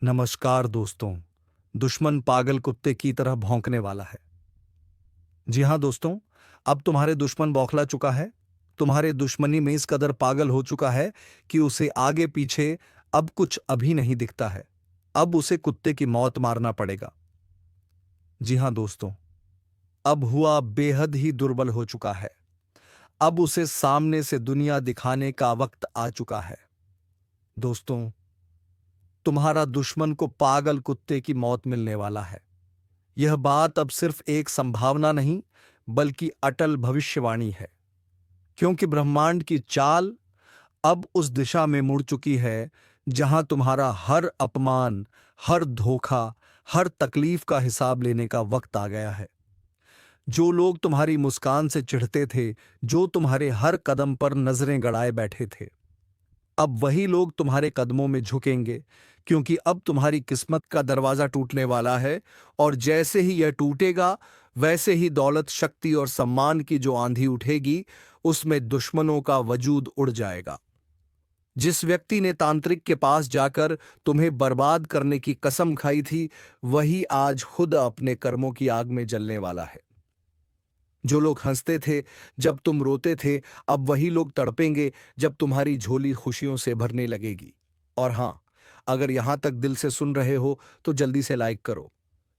नमस्कार दोस्तों। दुश्मन पागल कुत्ते की तरह भौंकने वाला है। जी हाँ दोस्तों, अब तुम्हारे दुश्मन बौखला चुका है। तुम्हारे दुश्मनी में इस कदर पागल हो चुका है कि उसे आगे पीछे अब कुछ अभी नहीं दिखता है। अब उसे कुत्ते की मौत मारना पड़ेगा। जी हाँ दोस्तों, अब हुआ बेहद ही दुर्बल हो चुका है। अब उसे सामने से दुनिया दिखाने का वक्त आ चुका है। दोस्तों, तुम्हारा दुश्मन को पागल कुत्ते की मौत मिलने वाला है। यह बात अब सिर्फ एक संभावना नहीं, बल्कि अटल भविष्यवाणी है। क्योंकि ब्रह्मांड की चाल अब उस दिशा में मुड़ चुकी है जहां तुम्हारा हर अपमान, हर धोखा, हर तकलीफ का हिसाब लेने का वक्त आ गया है। जो लोग तुम्हारी मुस्कान से चिढ़ते थे, जो तुम्हारे हर कदम पर नजरें गड़ाए बैठे थे, अब वही लोग तुम्हारे कदमों में झुकेंगे। क्योंकि अब तुम्हारी किस्मत का दरवाजा टूटने वाला है, और जैसे ही यह टूटेगा, वैसे ही दौलत, शक्ति और सम्मान की जो आंधी उठेगी, उसमें दुश्मनों का वजूद उड़ जाएगा। जिस व्यक्ति ने तांत्रिक के पास जाकर तुम्हें बर्बाद करने की कसम खाई थी, वही आज खुद अपने कर्मों की आग में जलने वाला है। जो लोग हंसते थे जब तुम रोते थे, अब वही लोग तड़पेंगे जब तुम्हारी झोली खुशियों से भरने लगेगी। और हां, अगर यहां तक दिल से सुन रहे हो तो जल्दी से लाइक करो,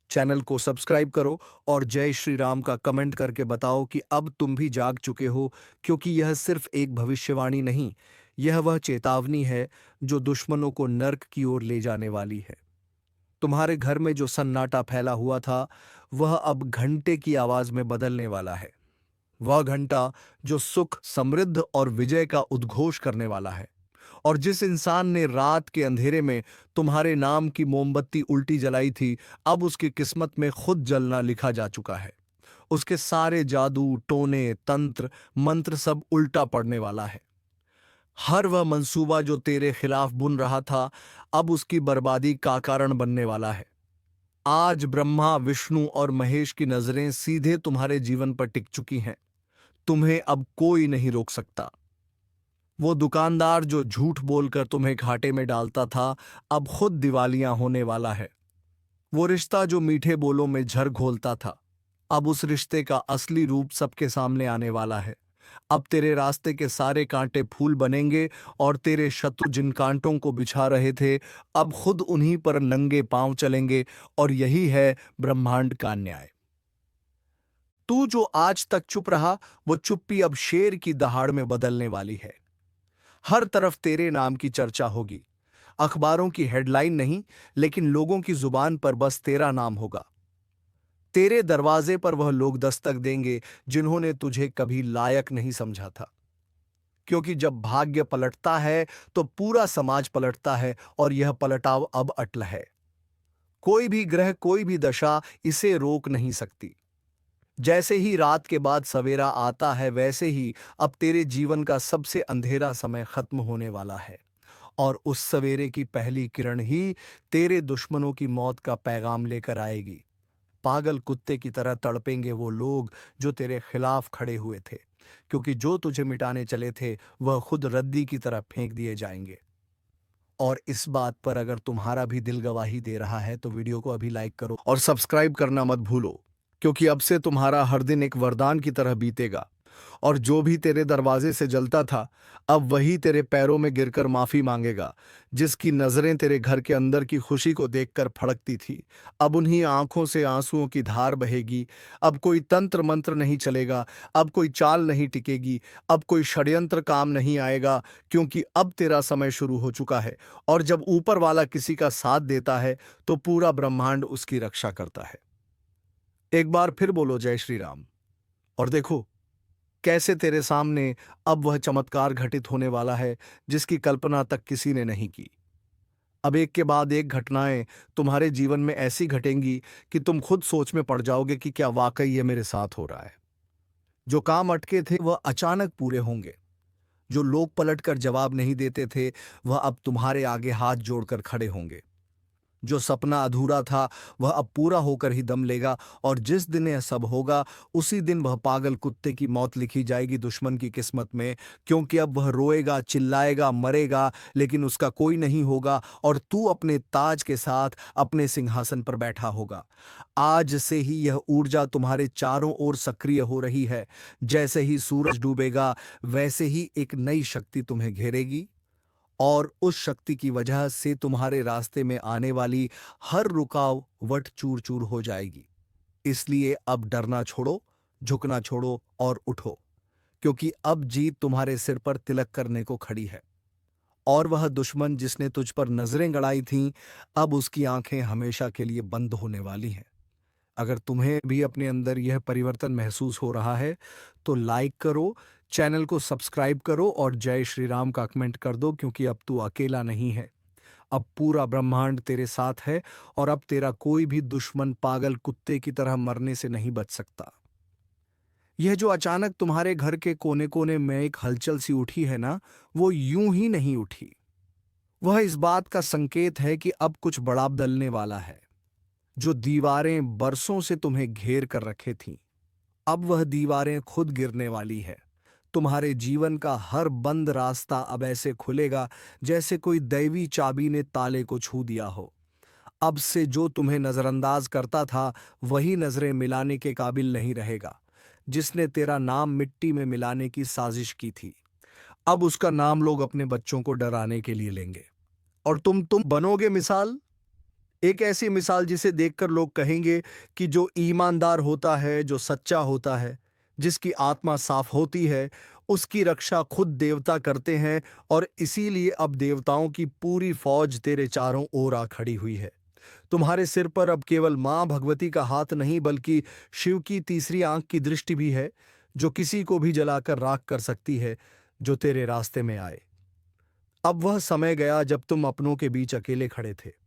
चैनल को सब्सक्राइब करो और जय श्री राम का कमेंट करके बताओ कि अब तुम भी जाग चुके हो। क्योंकि यह सिर्फ एक भविष्यवाणी नहीं, यह वह चेतावनी है जो दुश्मनों को नर्क की ओर ले जाने वाली है। तुम्हारे घर में जो सन्नाटा फैला हुआ था, वह अब घंटे की आवाज में बदलने वाला है। वह घंटा जो सुख, समृद्ध और विजय का उद्घोष करने वाला है। और जिस इंसान ने रात के अंधेरे में तुम्हारे नाम की मोमबत्ती उल्टी जलाई थी, अब उसकी किस्मत में खुद जलना लिखा जा चुका है। उसके सारे जादू, टोने, तंत्र, मंत्र सब उल्टा पड़ने वाला है। हर वह मंसूबा जो तेरे खिलाफ बुन रहा था, अब उसकी बर्बादी का कारण बनने वाला है। आज ब्रह्मा, विष्णु और महेश की नजरें सीधे तुम्हारे जीवन पर टिक चुकी हैं। तुम्हें अब कोई नहीं रोक सकता। वो दुकानदार जो झूठ बोलकर तुम्हें घाटे में डालता था, अब खुद दिवालिया होने वाला है। वो रिश्ता जो मीठे बोलों में झर घोलता था, अब उस रिश्ते का असली रूप सबके सामने आने वाला है। अब तेरे रास्ते के सारे कांटे फूल बनेंगे, और तेरे शत्रु जिन कांटों को बिछा रहे थे, अब खुद उन्हीं पर नंगे पांव चलेंगे। और यही है ब्रह्मांड का न्याय। तू जो आज तक चुप रहा, वो चुप्पी अब शेर की दहाड़ में बदलने वाली है। हर तरफ तेरे नाम की चर्चा होगी। अखबारों की हेडलाइन नहीं, लेकिन लोगों की जुबान पर बस तेरा नाम होगा। तेरे दरवाजे पर वह लोग दस्तक देंगे जिन्होंने तुझे कभी लायक नहीं समझा था। क्योंकि जब भाग्य पलटता है तो पूरा समाज पलटता है, और यह पलटाव अब अटल है। कोई भी ग्रह, कोई भी दशा इसे रोक नहीं सकती। जैसे ही रात के बाद सवेरा आता है, वैसे ही अब तेरे जीवन का सबसे अंधेरा समय खत्म होने वाला है। और उस सवेरे की पहली किरण ही तेरे दुश्मनों की मौत का पैगाम लेकर आएगी। पागल कुत्ते की तरह तड़पेंगे वो लोग जो तेरे खिलाफ खड़े हुए थे। क्योंकि जो तुझे मिटाने चले थे, वह खुद रद्दी की तरह फेंक दिए जाएंगे। और इस बात पर अगर तुम्हारा भी दिल गवाही दे रहा है, तो वीडियो को अभी लाइक करो और सब्सक्राइब करना मत भूलो। क्योंकि अब से तुम्हारा हर दिन एक वरदान की तरह बीतेगा। और जो भी तेरे दरवाजे से जलता था, अब वही तेरे पैरों में गिरकर माफी मांगेगा। जिसकी नजरें तेरे घर के अंदर की खुशी को देखकर फड़कती थी, अब उन्हीं आंखों से आंसुओं की धार बहेगी। अब कोई तंत्र मंत्र नहीं चलेगा, अब कोई चाल नहीं टिकेगी, अब कोई षड्यंत्र काम नहीं आएगा। क्योंकि अब तेरा समय शुरू हो चुका है। और जब ऊपर वाला किसी का साथ देता है, तो पूरा ब्रह्मांड उसकी रक्षा करता है। एक बार फिर बोलो जय श्री राम। और देखो कैसे तेरे सामने अब वह चमत्कार घटित होने वाला है जिसकी कल्पना तक किसी ने नहीं की। अब एक के बाद एक घटनाएं तुम्हारे जीवन में ऐसी घटेंगी कि तुम खुद सोच में पड़ जाओगे कि क्या वाकई ये मेरे साथ हो रहा है। जो काम अटके थे वह अचानक पूरे होंगे। जो लोग पलट कर जवाब नहीं देते थे, वह अब तुम्हारे आगे हाथ जोड़कर खड़े होंगे। जो सपना अधूरा था वह अब पूरा होकर ही दम लेगा, और जिस दिन यह सब होगा उसी दिन वह पागल कुत्ते की मौत लिखी जाएगी दुश्मन की किस्मत में, क्योंकि अब वह रोएगा, चिल्लाएगा, मरेगा, लेकिन उसका कोई नहीं होगा, और तू अपने ताज के साथ अपने सिंहासन पर बैठा होगा। आज से ही यह ऊर्जा तुम्हारे चारों ओर सक्रिय हो रही है। जैसे ही सूरज डूबेगा वैसे ही एक नई शक्ति तुम्हें घेरेगी, और उस शक्ति की वजह से तुम्हारे रास्ते में आने वाली हर रुकावट चूर चूर हो जाएगी। इसलिए अब डरना छोड़ो, झुकना छोड़ो और उठो, क्योंकि अब जीत तुम्हारे सिर पर तिलक करने को खड़ी है। और वह दुश्मन जिसने तुझ पर नजरें गड़ाई थीं, अब उसकी आंखें हमेशा के लिए बंद होने वाली हैं। अगर तुम्हें भी अपने अंदर यह परिवर्तन महसूस हो रहा है तो लाइक करो, चैनल को सब्सक्राइब करो और जय श्री राम का कमेंट कर दो, क्योंकि अब तू अकेला नहीं है। अब पूरा ब्रह्मांड तेरे साथ है, और अब तेरा कोई भी दुश्मन पागल कुत्ते की तरह मरने से नहीं बच सकता। यह जो अचानक तुम्हारे घर के कोने कोने में एक हलचल सी उठी है ना, वो यूं ही नहीं उठी। वह इस बात का संकेत है कि अब कुछ बड़ा बदलने वाला है। जो दीवारें बरसों से तुम्हें घेर कर रखे थीं, अब वह दीवारें खुद गिरने वाली है। तुम्हारे जीवन का हर बंद रास्ता अब ऐसे खुलेगा जैसे कोई दैवी चाबी ने ताले को छू दिया हो। अब से जो तुम्हें नजरअंदाज करता था वही नजरें मिलाने के काबिल नहीं रहेगा। जिसने तेरा नाम मिट्टी में मिलाने की साजिश की थी, अब उसका नाम लोग अपने बच्चों को डराने के लिए लेंगे। और तुम बनोगे मिसाल, एक ऐसी मिसाल जिसे देखकर लोग कहेंगे कि जो ईमानदार होता है, जो सच्चा होता है, जिसकी आत्मा साफ होती है, उसकी रक्षा खुद देवता करते हैं। और इसीलिए अब देवताओं की पूरी फौज तेरे चारों ओर आ खड़ी हुई है। तुम्हारे सिर पर अब केवल मां भगवती का हाथ नहीं, बल्कि शिव की तीसरी आंख की दृष्टि भी है, जो किसी को भी जलाकर राख कर सकती है जो तेरे रास्ते में आए। अब वह समय गया जब तुम अपनों के बीच अकेले खड़े थे।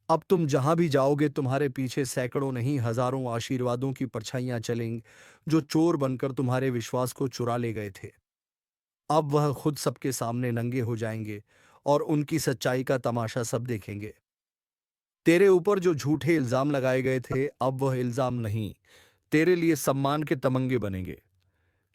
अब तुम जहां भी जाओगे तुम्हारे पीछे सैकड़ों नहीं हजारों आशीर्वादों की परछाइयां चलेंगी, जो चोर बनकर तुम्हारे विश्वास को चुरा ले गए थे। अब वह खुद सबके सामने नंगे हो जाएंगे, और उनकी सच्चाई का तमाशा सब देखेंगे। तेरे ऊपर जो झूठे इल्जाम लगाए गए थे, अब वह इल्जाम नहीं, तेरे लिए सम्मान के तमंगे बनेंगे,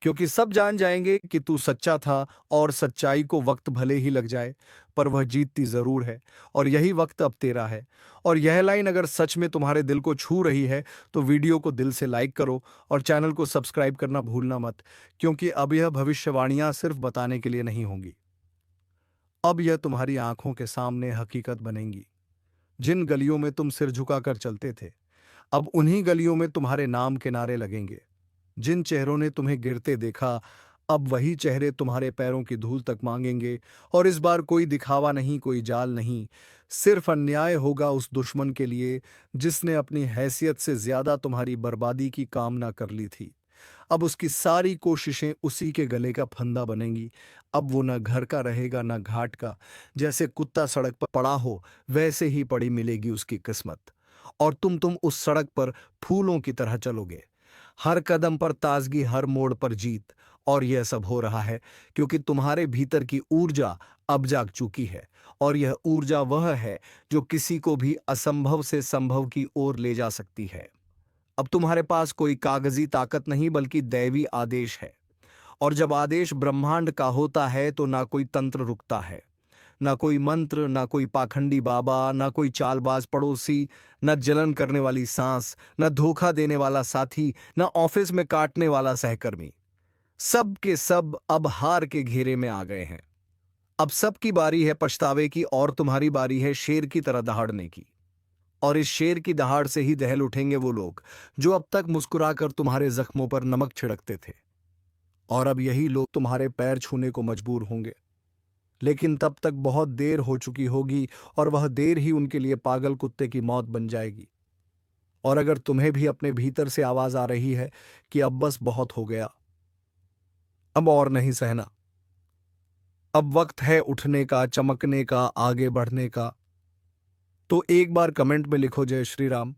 क्योंकि सब जान जाएंगे कि तू सच्चा था। और सच्चाई को वक्त भले ही लग जाए, पर वह जीतती जरूर है, और यही वक्त अब तेरा है। और यह लाइन अगर सच में तुम्हारे दिल को छू रही है तो वीडियो को दिल से लाइक करो और चैनल को सब्सक्राइब करना भूलना मत, क्योंकि अब यह भविष्यवाणियां सिर्फ बताने के लिए नहीं होंगी। अब यह तुम्हारी आंखों के सामने हकीकत बनेंगी। जिन गलियों में तुम सिर झुकाकर चलते थे, अब उन्हीं गलियों में तुम्हारे नाम के नारे लगेंगे। जिन चेहरों ने तुम्हें गिरते देखा, अब वही चेहरे तुम्हारे पैरों की धूल तक मांगेंगे। और इस बार कोई दिखावा नहीं, कोई जाल नहीं, सिर्फ अन्याय होगा उस दुश्मन के लिए जिसने अपनी हैसियत से ज्यादा तुम्हारी बर्बादी की कामना कर ली थी। अब उसकी सारी कोशिशें उसी के गले का फंदा बनेंगी। अब वो न घर का रहेगा न घाट का। जैसे कुत्ता सड़क पर पड़ा हो, वैसे ही पड़ी मिलेगी उसकी किस्मत। और तुम उस सड़क पर फूलों की तरह चलोगे, हर कदम पर ताजगी, हर मोड़ पर जीत। और यह सब हो रहा है क्योंकि तुम्हारे भीतर की ऊर्जा अब जाग चुकी है, और यह ऊर्जा वह है जो किसी को भी असंभव से संभव की ओर ले जा सकती है। अब तुम्हारे पास कोई कागजी ताकत नहीं, बल्कि दैवी आदेश है। और जब आदेश ब्रह्मांड का होता है तो ना कोई तंत्र रुकता है, ना कोई मंत्र, ना कोई पाखंडी बाबा, ना कोई चालबाज पड़ोसी, ना जलन करने वाली सांस, ना धोखा देने वाला साथी, ना ऑफिस में काटने वाला सहकर्मी। सब के सब अब हार के घेरे में आ गए हैं। अब सबकी बारी है पछतावे की, और तुम्हारी बारी है शेर की तरह दहाड़ने की। और इस शेर की दहाड़ से ही दहल उठेंगे वो लोग जो अब तक मुस्कुराकर तुम्हारे जख्मों पर नमक छिड़कते थे। और अब यही लोग तुम्हारे पैर छूने को मजबूर होंगे, लेकिन तब तक बहुत देर हो चुकी होगी, और वह देर ही उनके लिए पागल कुत्ते की मौत बन जाएगी। और अगर तुम्हें भी अपने भीतर से आवाज आ रही है कि अब बस बहुत हो गया, अब और नहीं सहना, अब वक्त है उठने का, चमकने का, आगे बढ़ने का, तो एक बार कमेंट में लिखो जय श्री राम,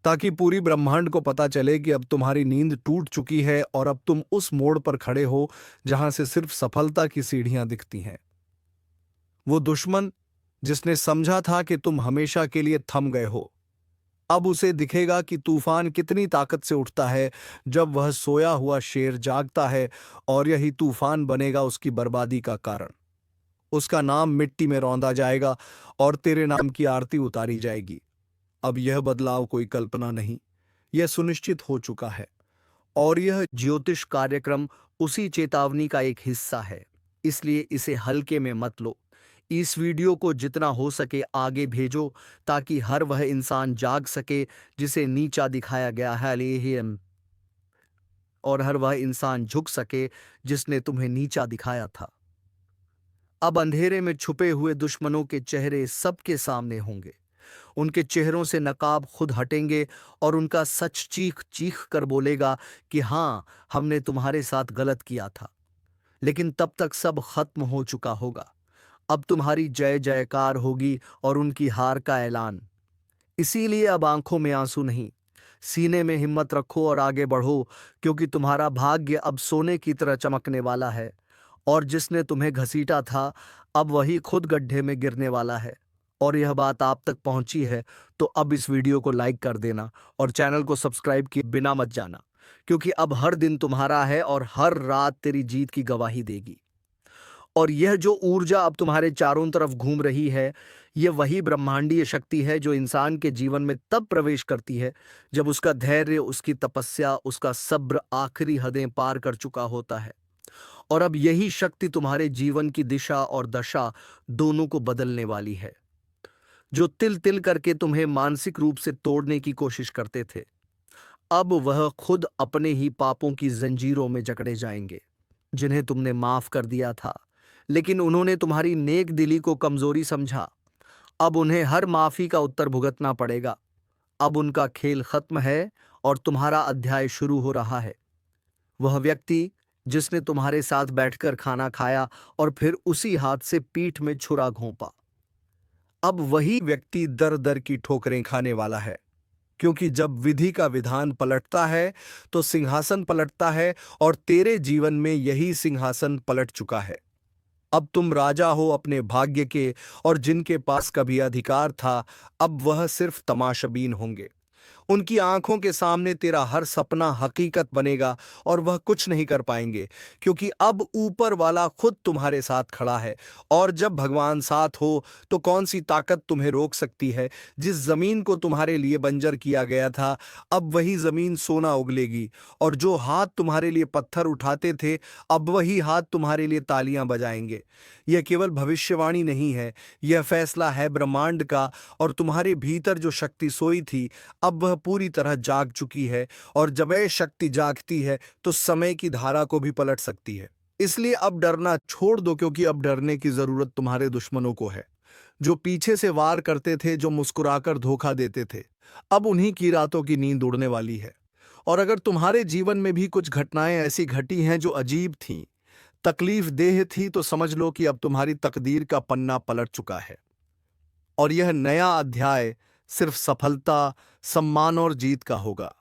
ताकि पूरी ब्रह्मांड को पता चले कि अब तुम्हारी नींद टूट चुकी है, और अब तुम उस मोड़ पर खड़े हो जहां से सिर्फ सफलता की सीढ़ियां दिखती हैं। वो दुश्मन जिसने समझा था कि तुम हमेशा के लिए थम गए हो, अब उसे दिखेगा कि तूफान कितनी ताकत से उठता है जब वह सोया हुआ शेर जागता है, और यही तूफान बनेगा उसकी बर्बादी का कारण। उसका नाम मिट्टी में रौंदा जाएगा और तेरे नाम की आरती उतारी जाएगी। अब यह बदलाव कोई कल्पना नहीं, यह सुनिश्चित हो चुका है, और यह ज्योतिष कार्यक्रम उसी चेतावनी का एक हिस्सा है। इसलिए इसे हल्के में मत लो। इस वीडियो को जितना हो सके आगे भेजो, ताकि हर वह इंसान जाग सके जिसे नीचा दिखाया गया है लेहियम, और हर वह इंसान झुक सके जिसने तुम्हें नीचा दिखाया था। अब अंधेरे में छुपे हुए दुश्मनों के चेहरे सबके सामने होंगे। उनके चेहरों से नकाब खुद हटेंगे और उनका सच चीख चीख कर बोलेगा कि हाँ, हमने तुम्हारे साथ गलत किया था। लेकिन तब तक सब खत्म हो चुका होगा। अब तुम्हारी जय जयकार होगी और उनकी हार का ऐलान। इसीलिए अब आंखों में आंसू नहीं, सीने में हिम्मत रखो और आगे बढ़ो, क्योंकि तुम्हारा भाग्य अब सोने की तरह चमकने वाला है। और जिसने तुम्हें घसीटा था, अब वही खुद गड्ढे में गिरने वाला है। और यह बात आप तक पहुंची है तो अब इस वीडियो को लाइक कर देना और चैनल को सब्सक्राइब किए बिना मत जाना, क्योंकि अब हर दिन तुम्हारा है और हर रात तेरी जीत की गवाही देगी। और यह जो ऊर्जा अब तुम्हारे चारों तरफ घूम रही है, यह वही ब्रह्मांडीय शक्ति है जो इंसान के जीवन में तब प्रवेश करती है जब उसका धैर्य, उसकी तपस्या, उसका सब्र आखिरी हदें पार कर चुका होता है। और अब यही शक्ति तुम्हारे जीवन की दिशा और दशा दोनों को बदलने वाली है। जो तिल तिल करके तुम्हें मानसिक रूप से तोड़ने की कोशिश करते थे, अब वह खुद अपने ही पापों की जंजीरों में जकड़े जाएंगे। जिन्हें तुमने माफ कर दिया था, लेकिन उन्होंने तुम्हारी नेक दिली को कमजोरी समझा, अब उन्हें हर माफी का उत्तर भुगतना पड़ेगा। अब उनका खेल खत्म है और तुम्हारा अध्याय शुरू हो रहा है। वह व्यक्ति जिसने तुम्हारे साथ बैठकर खाना खाया और फिर उसी हाथ से पीठ में छुरा घोंपा, अब वही व्यक्ति दर दर की ठोकरें खाने वाला है। क्योंकि जब विधि का विधान पलटता है तो सिंहासन पलटता है, और तेरे जीवन में यही सिंहासन पलट चुका है। अब तुम राजा हो अपने भाग्य के, और जिनके पास कभी अधिकार था, अब वह सिर्फ तमाशाबीन होंगे। उनकी आंखों के सामने तेरा हर सपना हकीकत बनेगा और वह कुछ नहीं कर पाएंगे, क्योंकि अब ऊपर वाला खुद तुम्हारे साथ खड़ा है। और जब भगवान साथ हो तो कौन सी ताकत तुम्हें रोक सकती है। जिस जमीन को तुम्हारे लिए बंजर किया गया था, अब वही जमीन सोना उगलेगी, और जो हाथ तुम्हारे लिए पत्थर उठाते थे, अब वही हाथ तुम्हारे लिए तालियां बजाएंगे। यह केवल भविष्यवाणी नहीं है, यह फैसला है ब्रह्मांड का। और तुम्हारे भीतर जो शक्ति सोई थी, अब वह पूरी तरह जाग चुकी है, और जब यह शक्ति जागती है तो समय की धारा को भी पलट सकती है। इसलिए अब डरना छोड़ दो, क्योंकि अब डरने की जरूरत तुम्हारे दुश्मनों को है, जो पीछे से वार करते थे, जो मुस्कुराकर धोखा देते थे। अब उन्हीं की रातों की नींद उड़ने वाली है। और अगर तुम्हारे जीवन में भी कुछ घटनाएं ऐसी घटी हैं जो अजीब थीं, तकलीफ देह थी, तो समझ लो कि अब तुम्हारी तकदीर का पन्ना पलट चुका है। और यह नया अध्याय सिर्फ सफलता, सम्मान और जीत का होगा।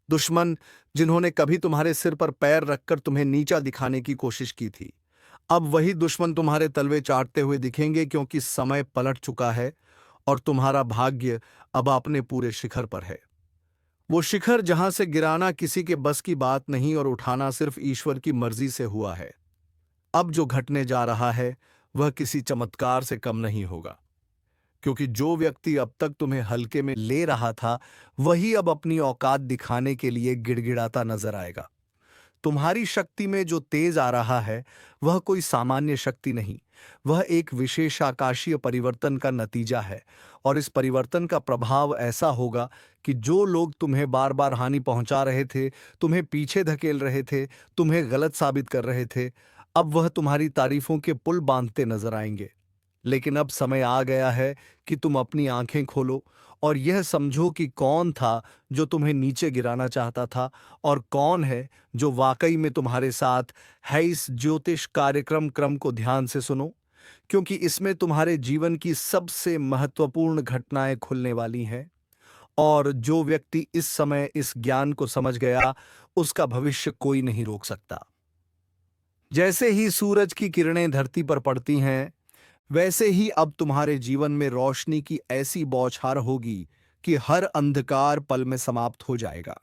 दुश्मन जिन्होंने कभी तुम्हारे सिर पर पैर रखकर तुम्हें नीचा दिखाने की कोशिश की थी, अब वही दुश्मन तुम्हारे तलवे चाटते हुए दिखेंगे, क्योंकि समय पलट चुका है और तुम्हारा भाग्य अब अपने पूरे शिखर पर है। वो शिखर जहां से गिराना किसी के बस की बात नहीं और उठाना सिर्फ ईश्वर की मर्जी से हुआ है। अब जो घटने जा रहा है वह किसी चमत्कार से कम नहीं होगा, क्योंकि जो व्यक्ति अब तक तुम्हें हल्के में ले रहा था, वही अब अपनी औकात दिखाने के लिए गिड़गिड़ाता नजर आएगा। तुम्हारी शक्ति में जो तेज आ रहा है, वह कोई सामान्य शक्ति नहीं, वह एक विशेष आकाशीय परिवर्तन का नतीजा है। और इस परिवर्तन का प्रभाव ऐसा होगा कि जो लोग तुम्हें बार बार हानि पहुंचा रहे थे, तुम्हें पीछे धकेल रहे थे, तुम्हें गलत साबित कर रहे थे, अब वह तुम्हारी तारीफों के पुल बांधते नजर आएंगे। लेकिन अब समय आ गया है कि तुम अपनी आंखें खोलो और यह समझो कि कौन था जो तुम्हें नीचे गिराना चाहता था, और कौन है जो वाकई में तुम्हारे साथ है। इस ज्योतिष कार्यक्रम क्रम को ध्यान से सुनो, क्योंकि इसमें तुम्हारे जीवन की सबसे महत्वपूर्ण घटनाएं खुलने वाली हैं। और जो व्यक्ति इस समय इस ज्ञान को समझ गया, उसका भविष्य कोई नहीं रोक सकता। जैसे ही सूरज की किरणें धरती पर पड़ती हैं, वैसे ही अब तुम्हारे जीवन में रोशनी की ऐसी बौछार होगी कि हर अंधकार पल में समाप्त हो जाएगा।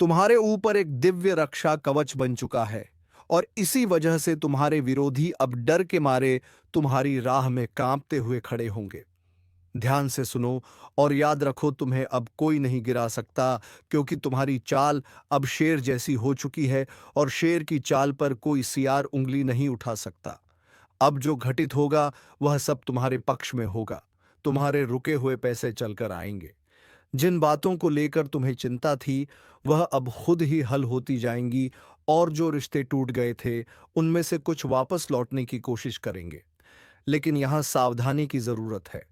तुम्हारे ऊपर एक दिव्य रक्षा कवच बन चुका है और इसी वजह से तुम्हारे विरोधी अब डर के मारे तुम्हारी राह में कांपते हुए खड़े होंगे। ध्यान से सुनो और याद रखो, तुम्हें अब कोई नहीं गिरा सकता, क्योंकि तुम्हारी चाल अब शेर जैसी हो चुकी है और शेर की चाल पर कोई सियार उंगली नहीं उठा सकता। अब जो घटित होगा वह सब तुम्हारे पक्ष में होगा। तुम्हारे रुके हुए पैसे चलकर आएंगे। जिन बातों को लेकर तुम्हें चिंता थी वह अब खुद ही हल होती जाएंगी, और जो रिश्ते टूट गए थे उनमें से कुछ वापस लौटने की कोशिश करेंगे। लेकिन यहां सावधानी की जरूरत है।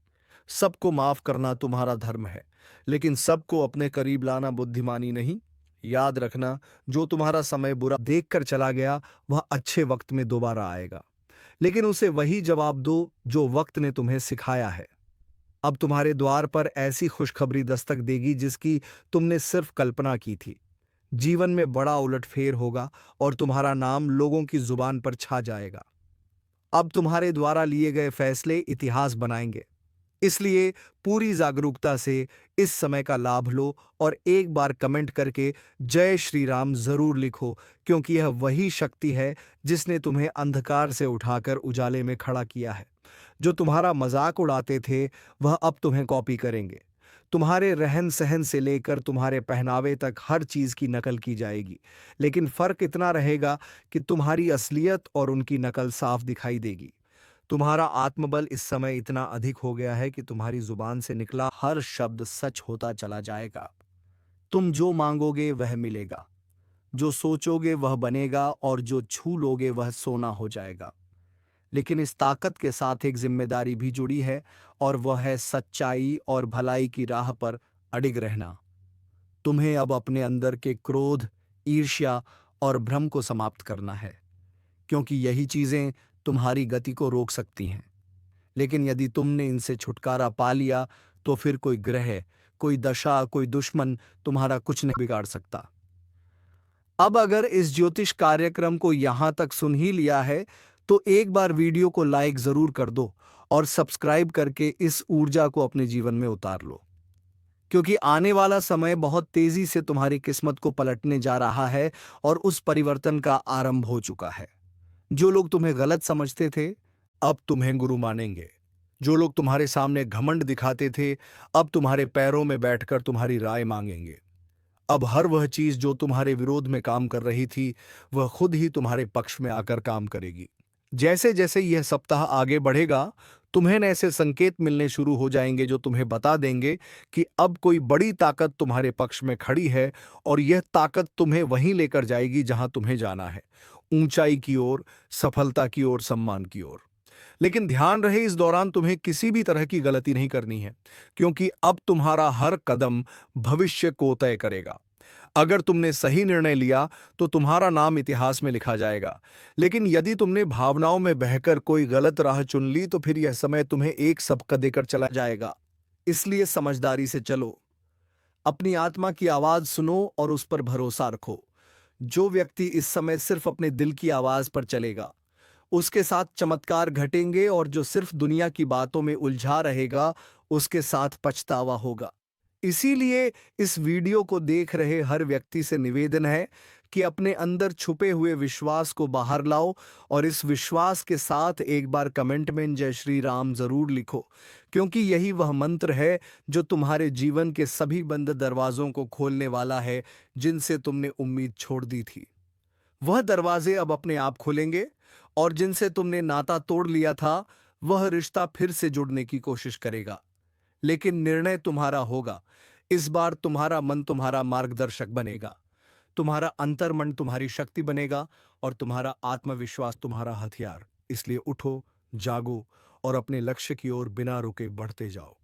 सबको माफ करना तुम्हारा धर्म है, लेकिन सबको अपने करीब लाना बुद्धिमानी नहीं। याद रखना, जो तुम्हारा समय बुरा देखकर चला गया वह अच्छे वक्त में दोबारा आएगा, लेकिन उसे वही जवाब दो जो वक्त ने तुम्हें सिखाया है। अब तुम्हारे द्वार पर ऐसी खुशखबरी दस्तक देगी जिसकी तुमने सिर्फ कल्पना की थी। जीवन में बड़ा उलटफेर होगा और तुम्हारा नाम लोगों की जुबान पर छा जाएगा। अब तुम्हारे द्वारा लिए गए फैसले इतिहास बनाएंगे। इसलिए पूरी जागरूकता से इस समय का लाभ लो और एक बार कमेंट करके जय श्री राम जरूर लिखो, क्योंकि यह वही शक्ति है जिसने तुम्हें अंधकार से उठाकर उजाले में खड़ा किया है। जो तुम्हारा मजाक उड़ाते थे वह अब तुम्हें कॉपी करेंगे। तुम्हारे रहन सहन से लेकर तुम्हारे पहनावे तक हर चीज की नकल की जाएगी, लेकिन फर्क इतना रहेगा कि तुम्हारी असलियत और उनकी नकल साफ दिखाई देगी। तुम्हारा आत्मबल इस समय इतना अधिक हो गया है कि तुम्हारी जुबान से निकला हर शब्द सच होता चला जाएगा। तुम जो मांगोगे वह मिलेगा, जो सोचोगे वह बनेगा और जो छू लोगे वह सोना हो जाएगा। लेकिन इस ताकत के साथ एक जिम्मेदारी भी जुड़ी है, और वह है सच्चाई और भलाई की राह पर अडिग रहना। तुम्हें अब अपने अंदर के क्रोध, ईर्ष्या और भ्रम को समाप्त करना है, क्योंकि यही चीजें तुम्हारी गति को रोक सकती हैं। लेकिन यदि तुमने इनसे छुटकारा पा लिया तो फिर कोई ग्रह, कोई दशा, कोई दुश्मन तुम्हारा कुछ नहीं बिगाड़ सकता। अब अगर इस ज्योतिष कार्यक्रम को यहां तक सुन ही लिया है तो एक बार वीडियो को लाइक जरूर कर दो और सब्सक्राइब करके इस ऊर्जा को अपने जीवन में उतार लो, क्योंकि आने वाला समय बहुत तेजी से तुम्हारी किस्मत को पलटने जा रहा है और उस परिवर्तन का आरंभ हो चुका है। जो लोग तुम्हें गलत समझते थे अब तुम्हें गुरु मानेंगे। जो लोग तुम्हारे सामने घमंड दिखाते थे अब तुम्हारे पैरों में बैठकर तुम्हारी राय मांगेंगे। अब हर वह चीज जो तुम्हारे विरोध में काम कर रही थी वह खुद ही तुम्हारे पक्ष में आकर काम करेगी। जैसे जैसे यह सप्ताह आगे बढ़ेगा तुम्हें ऐसे संकेत मिलने शुरू हो जाएंगे जो तुम्हें बता देंगे कि अब कोई बड़ी ताकत तुम्हारे पक्ष में खड़ी है, और यह ताकत तुम्हें वहीं लेकर जाएगी जहां तुम्हें जाना है, ऊंचाई की ओर, सफलता की ओर, सम्मान की ओर। लेकिन ध्यान रहे, इस दौरान तुम्हें किसी भी तरह की गलती नहीं करनी है, क्योंकि अब तुम्हारा हर कदम भविष्य को तय करेगा। अगर तुमने सही निर्णय लिया तो तुम्हारा नाम इतिहास में लिखा जाएगा, लेकिन यदि तुमने भावनाओं में बहकर कोई गलत राह चुन ली तो फिर यह समय तुम्हें एक सबक देकर चला जाएगा। इसलिए समझदारी से चलो, अपनी आत्मा की आवाज सुनो और उस पर भरोसा रखो। जो व्यक्ति इस समय सिर्फ अपने दिल की आवाज पर चलेगा उसके साथ चमत्कार घटेंगे, और जो सिर्फ दुनिया की बातों में उलझा रहेगा उसके साथ पछतावा होगा। इसीलिए इस वीडियो को देख रहे हर व्यक्ति से निवेदन है कि अपने अंदर छुपे हुए विश्वास को बाहर लाओ और इस विश्वास के साथ एक बार कमेंट में जय श्री राम जरूर लिखो, क्योंकि यही वह मंत्र है जो तुम्हारे जीवन के सभी बंद दरवाजों को खोलने वाला है जिनसे तुमने उम्मीद छोड़ दी थी। वह दरवाजे अब अपने आप खुलेंगे, और जिनसे तुमने नाता तोड़ लिया था वह रिश्ता फिर से जुड़ने की कोशिश करेगा। लेकिन निर्णय तुम्हारा होगा। इस बार तुम्हारा मन तुम्हारा मार्गदर्शक बनेगा, तुम्हारा अंतर्मन तुम्हारी शक्ति बनेगा और तुम्हारा आत्मविश्वास तुम्हारा हथियार। इसलिए उठो, जागो और अपने लक्ष्य की ओर बिना रुके बढ़ते जाओ,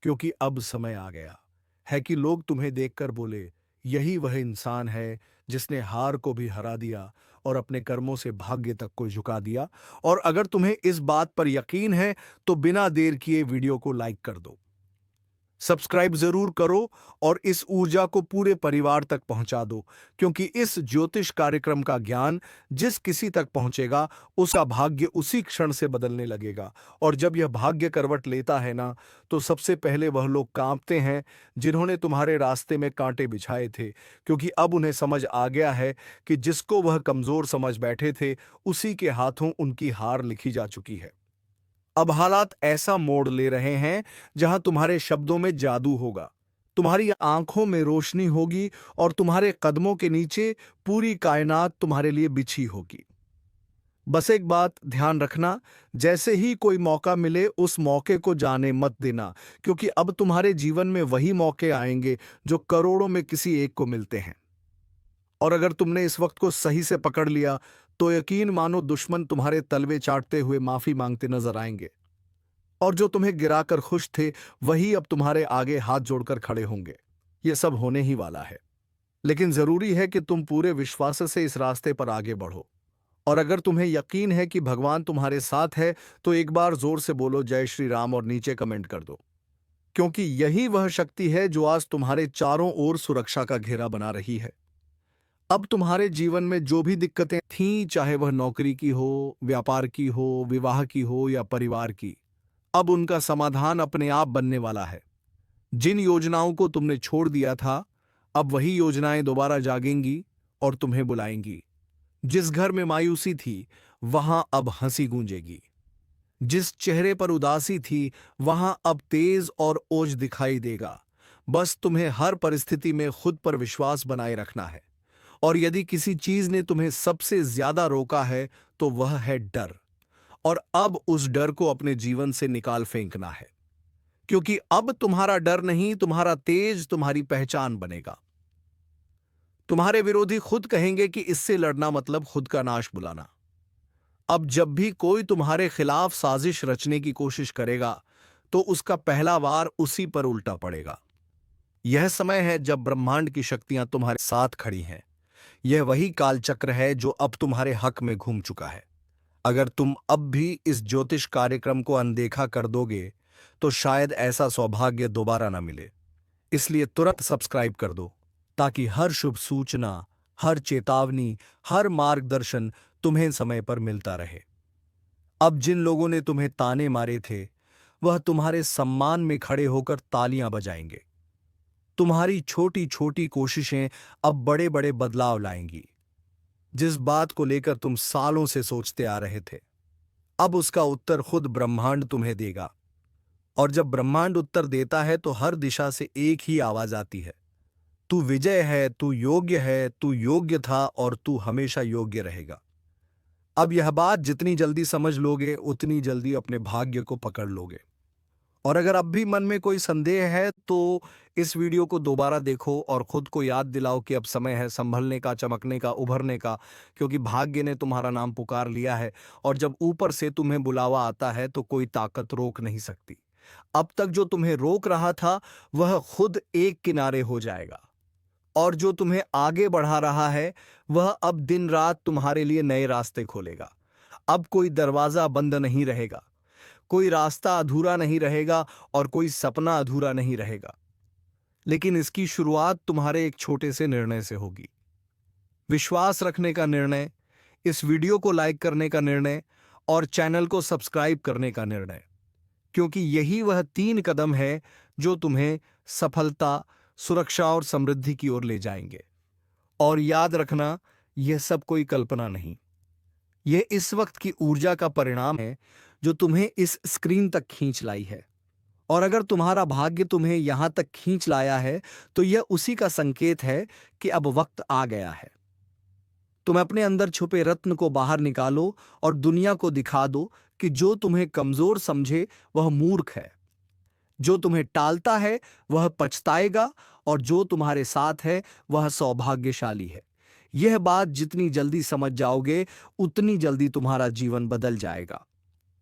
क्योंकि अब समय आ गया है कि लोग तुम्हें देखकर बोले, यही वह इंसान है जिसने हार को भी हरा दिया और अपने कर्मों से भाग्य तक को झुका दिया। और अगर तुम्हें इस बात पर यकीन है तो बिना देर किए वीडियो को लाइक कर दो। सब्सक्राइब जरूर करो और इस ऊर्जा को पूरे परिवार तक पहुंचा दो, क्योंकि इस ज्योतिष कार्यक्रम का ज्ञान जिस किसी तक पहुंचेगा उसका भाग्य उसी क्षण से बदलने लगेगा। और जब यह भाग्य करवट लेता है ना, तो सबसे पहले वह लोग कांपते हैं जिन्होंने तुम्हारे रास्ते में कांटे बिछाए थे, क्योंकि अब उन्हें समझ आ गया है कि जिसको वह कमजोर समझ बैठे थे उसी के हाथों उनकी हार लिखी जा चुकी है। अब हालात ऐसा मोड़ ले रहे हैं जहां तुम्हारे शब्दों में जादू होगा, तुम्हारी आंखों में रोशनी होगी और तुम्हारे कदमों के नीचे पूरी कायनात तुम्हारे लिए बिछी होगी। बस एक बात ध्यान रखना, जैसे ही कोई मौका मिले उस मौके को जाने मत देना, क्योंकि अब तुम्हारे जीवन में वही मौके आएंगे जो करोड़ों में किसी एक को मिलते हैं। और अगर तुमने इस वक्त को सही से पकड़ लिया तो यकीन मानो दुश्मन तुम्हारे तलवे चाटते हुए माफी मांगते नजर आएंगे, और जो तुम्हें गिराकर खुश थे वही अब तुम्हारे आगे हाथ जोड़कर खड़े होंगे। ये सब होने ही वाला है, लेकिन जरूरी है कि तुम पूरे विश्वास से इस रास्ते पर आगे बढ़ो। और अगर तुम्हें यकीन है कि भगवान तुम्हारे साथ है तो एक बार जोर से बोलो जय श्री राम और नीचे कमेंट कर दो, क्योंकि यही वह शक्ति है जो आज तुम्हारे चारों ओर सुरक्षा का घेरा बना रही है। अब तुम्हारे जीवन में जो भी दिक्कतें थीं, चाहे वह नौकरी की हो, व्यापार की हो, विवाह की हो या परिवार की, अब उनका समाधान अपने आप बनने वाला है। जिन योजनाओं को तुमने छोड़ दिया था, अब वही योजनाएं दोबारा जागेंगी और तुम्हें बुलाएंगी। जिस घर में मायूसी थी, वहां अब हंसी गूंजेगी। जिस चेहरे पर उदासी थी, वहां अब तेज और ओज दिखाई देगा। बस तुम्हें हर परिस्थिति में खुद पर विश्वास बनाए रखना है। और यदि किसी चीज ने तुम्हें सबसे ज्यादा रोका है तो वह है डर। और अब उस डर को अपने जीवन से निकाल फेंकना है, क्योंकि अब तुम्हारा डर नहीं, तुम्हारा तेज तुम्हारी पहचान बनेगा। तुम्हारे विरोधी खुद कहेंगे कि इससे लड़ना मतलब खुद का नाश बुलाना। अब जब भी कोई तुम्हारे खिलाफ साजिश रचने की कोशिश करेगा तो उसका पहला वार उसी पर उल्टा पड़ेगा। यह समय है जब ब्रह्मांड की शक्तियां तुम्हारे साथ खड़ी हैं। यह वही कालचक्र है जो अब तुम्हारे हक में घूम चुका है। अगर तुम अब भी इस ज्योतिष कार्यक्रम को अनदेखा कर दोगे तो शायद ऐसा सौभाग्य दोबारा ना मिले। इसलिए तुरंत सब्सक्राइब कर दो, ताकि हर शुभ सूचना, हर चेतावनी, हर मार्गदर्शन तुम्हें समय पर मिलता रहे। अब जिन लोगों ने तुम्हें ताने मारे थे, वह तुम्हारे सम्मान में खड़े होकर तालियां बजाएंगे। तुम्हारी छोटी छोटी कोशिशें अब बड़े बड़े बदलाव लाएंगी। जिस बात को लेकर तुम सालों से सोचते आ रहे थे, अब उसका उत्तर खुद ब्रह्मांड तुम्हें देगा। और जब ब्रह्मांड उत्तर देता है तो हर दिशा से एक ही आवाज आती है, तू विजय है, तू योग्य है, तू योग्य था और तू हमेशा योग्य रहेगा। अब यह बात जितनी जल्दी समझ लोगे उतनी जल्दी अपने भाग्य को पकड़ लोगे। और अगर अब भी मन में कोई संदेह है तो इस वीडियो को दोबारा देखो और खुद को याद दिलाओ कि अब समय है संभलने का, चमकने का, उभरने का, क्योंकि भाग्य ने तुम्हारा नाम पुकार लिया है। और जब ऊपर से तुम्हें बुलावा आता है तो कोई ताकत रोक नहीं सकती। अब तक जो तुम्हें रोक रहा था वह खुद एक किनारे हो जाएगा, और जो तुम्हें आगे बढ़ा रहा है वह अब दिन रात तुम्हारे लिए नए रास्ते खोलेगा। अब कोई दरवाजा बंद नहीं रहेगा, कोई रास्ता अधूरा नहीं रहेगा और कोई सपना अधूरा नहीं रहेगा। लेकिन इसकी शुरुआत तुम्हारे एक छोटे से निर्णय से होगी। विश्वास रखने का निर्णय, इस वीडियो को लाइक करने का निर्णय और चैनल को सब्सक्राइब करने का निर्णय, क्योंकि यही वह 3 कदम है जो तुम्हें सफलता, सुरक्षा और समृद्धि की ओर ले जाएंगे। और याद रखना, यह सब कोई कल्पना नहीं, यह इस वक्त की ऊर्जा का परिणाम है जो तुम्हें इस स्क्रीन तक खींच लाई है। और अगर तुम्हारा भाग्य तुम्हें यहां तक खींच लाया है तो यह उसी का संकेत है कि अब वक्त आ गया है। तुम अपने अंदर छुपे रत्न को बाहर निकालो और दुनिया को दिखा दो कि जो तुम्हें कमजोर समझे वह मूर्ख है, जो तुम्हें टालता है वह पछताएगा, और जो तुम्हारे साथ है वह सौभाग्यशाली है। यह बात जितनी जल्दी समझ जाओगे उतनी जल्दी तुम्हारा जीवन बदल जाएगा।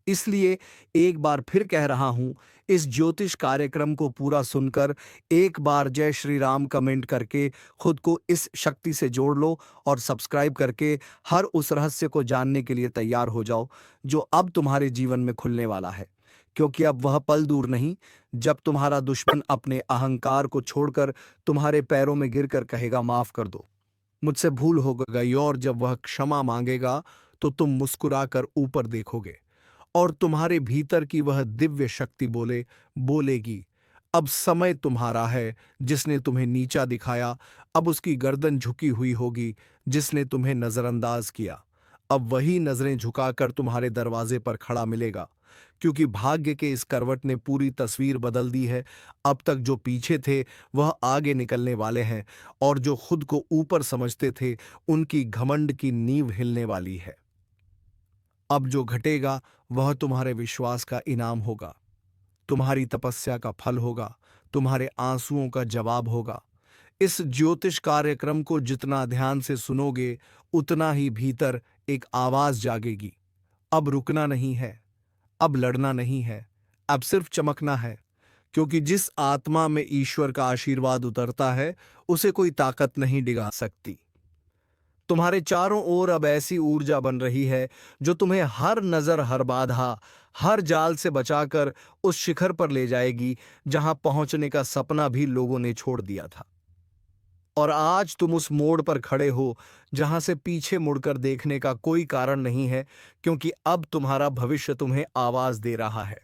इसलिए एक बार फिर कह रहा हूं, इस ज्योतिष कार्यक्रम को पूरा सुनकर एक बार जय श्री राम कमेंट करके खुद को इस शक्ति से जोड़ लो और सब्सक्राइब करके हर उस रहस्य को जानने के लिए तैयार हो जाओ जो अब तुम्हारे जीवन में खुलने वाला है। क्योंकि अब वह पल दूर नहीं जब तुम्हारा दुश्मन अपने अहंकार को छोड़कर तुम्हारे पैरों में गिरकर कहेगा, माफ कर दो, मुझसे भूल हो गई। और जब वह क्षमा मांगेगा तो तुम मुस्कुराकर ऊपर देखोगे और तुम्हारे भीतर की वह दिव्य शक्ति बोलेगी, अब समय तुम्हारा है। जिसने तुम्हें नीचा दिखाया, अब उसकी गर्दन झुकी हुई होगी। जिसने तुम्हें नजरअंदाज किया, अब वही नजरें झुकाकर तुम्हारे दरवाजे पर खड़ा मिलेगा। क्योंकि भाग्य के इस करवट ने पूरी तस्वीर बदल दी है। अब तक जो पीछे थे वह आगे निकलने वाले हैं, और जो खुद को ऊपर समझते थे उनकी घमंड की नींव हिलने वाली है। अब जो घटेगा वह तुम्हारे विश्वास का इनाम होगा, तुम्हारी तपस्या का फल होगा, तुम्हारे आंसुओं का जवाब होगा। इस ज्योतिष कार्यक्रम को जितना ध्यान से सुनोगे उतना ही भीतर एक आवाज जागेगी, अब रुकना नहीं है, अब लड़ना नहीं है, अब सिर्फ चमकना है। क्योंकि जिस आत्मा में ईश्वर का आशीर्वाद उतरता है उसे कोई ताकत नहीं डिगा सकती। तुम्हारे चारों ओर अब ऐसी ऊर्जा बन रही है जो तुम्हें हर नजर, हर बाधा, हर जाल से बचाकर उस शिखर पर ले जाएगी जहां पहुंचने का सपना भी लोगों ने छोड़ दिया था। और आज तुम उस मोड़ पर खड़े हो जहां से पीछे मुड़कर देखने का कोई कारण नहीं है, क्योंकि अब तुम्हारा भविष्य तुम्हें आवाज दे रहा है।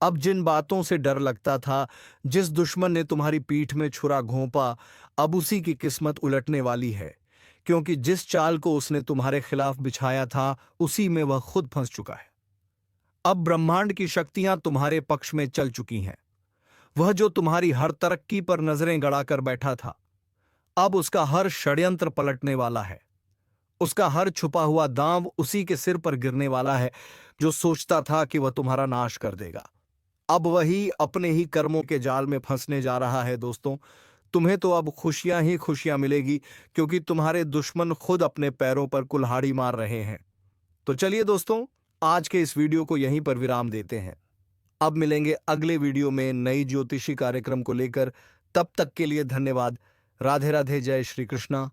अब जिन बातों से डर लगता था, जिस दुश्मन ने तुम्हारी पीठ में छुरा घोंपा, अब उसी की किस्मत उलटने वाली है। क्योंकि जिस चाल को उसने तुम्हारे खिलाफ बिछाया था उसी में वह खुद फंस चुका है। अब ब्रह्मांड की शक्तियां तुम्हारे पक्ष में चल चुकी हैं। वह जो तुम्हारी हर तरक्की पर नजरें गड़ाकर बैठा था, अब उसका हर षड्यंत्र पलटने वाला है। उसका हर छुपा हुआ दांव उसी के सिर पर गिरने वाला है जो सोचता था कि वह तुम्हारा नाश कर देगा। अब वही अपने ही कर्मों के जाल में फंसने जा रहा है। दोस्तों, तुम्हें तो अब खुशियां ही खुशियां मिलेगी, क्योंकि तुम्हारे दुश्मन खुद अपने पैरों पर कुल्हाड़ी मार रहे हैं। तो चलिए दोस्तों, आज के इस वीडियो को यहीं पर विराम देते हैं। अब मिलेंगे अगले वीडियो में नई ज्योतिषी कार्यक्रम को लेकर। तब तक के लिए धन्यवाद। राधे राधे, जय श्री कृष्णा।